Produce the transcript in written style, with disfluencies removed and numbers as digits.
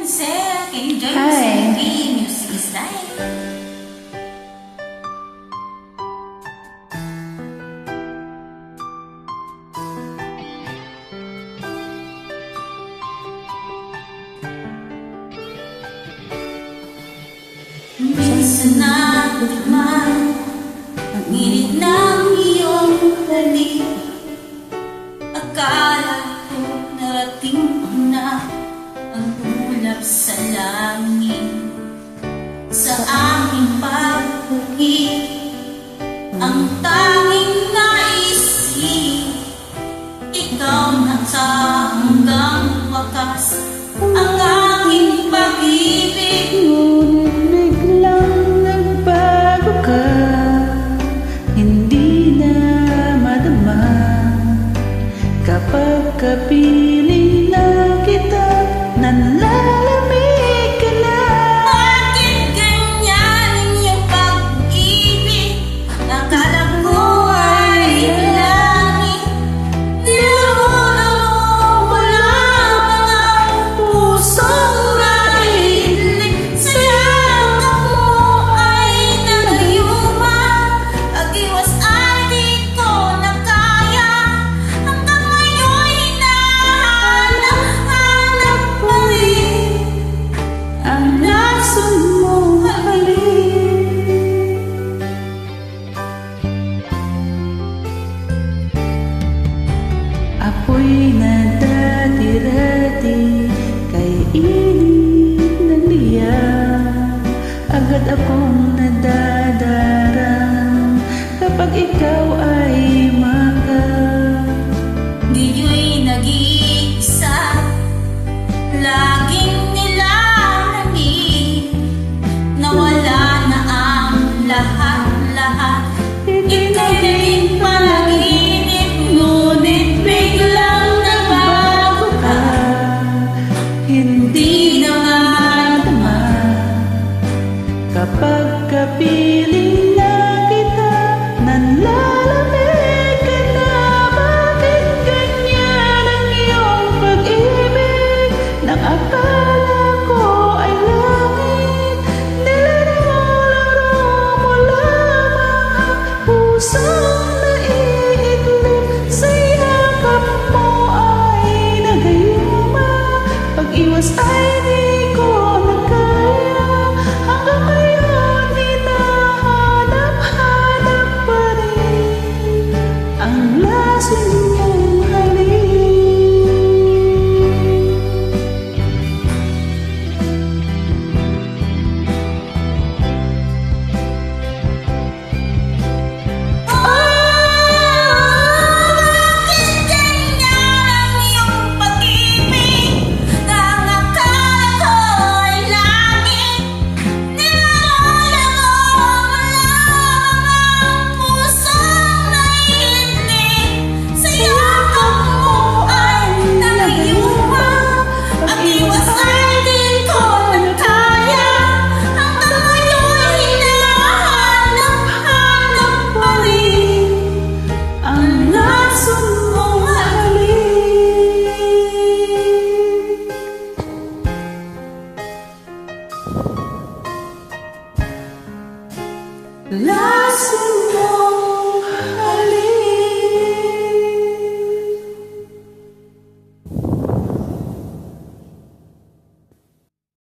Sir, can you join Hi. us in the music style? Minsan natikman ang init ng iyong halik. Akala ko narating ko na ang ulap sa langit. Sa aking pag-uwi, ang tanging naisip, ikaw na sa hanggang wakas ang aking pag-ibig. Ngunit biglang nagbago ka, hindi na madama. Kapag kapiling na kita, nanlalamig ka na. Bakit ganyan ang iyong pag-ibig? Akala ko ay langit. Nilaro mo lamang ang pusong mahilig. Sa yakap mo ay nangayuma. Pag-iwas ay di ko na kaya. Hanggang ngayon'y hinahanap-hanap pa rin Ang lason mong halik. Apoy na dati-rati kay init ng liyan. Agad akong nadadarang kapag ikaw ay maka. Diyo'y nag-iisa, laging nilalamig. Nawala na ang lahat-lahat. Ika'y naging panaginip, ngunit biglang nagbago ka. Hindi na madama kapag kapiling na kita, nanlalamig ka na. Bakit ganyan ang iyong pag-ibig? Nang akala ko ay langit, nilaro-laro mo lamang ang pusong naiiglip. Sa yakap mo ay nagayuma. Pag-iwas ay di ko na kaya. Hanggang ngayon hinahanap-hanap pa rin ang lason mong halik. Bakit ganyan ang iyong pag-ibig? Nang akala ko ay langit. Nilaro mo lamang ang pusong naiinip. Sa yakap mo ay nangayuma. Pag-iwas ay di ko na kaya. Hanggang ngayon'y hinahanap-hanap pa rin Ang lason mong halik. La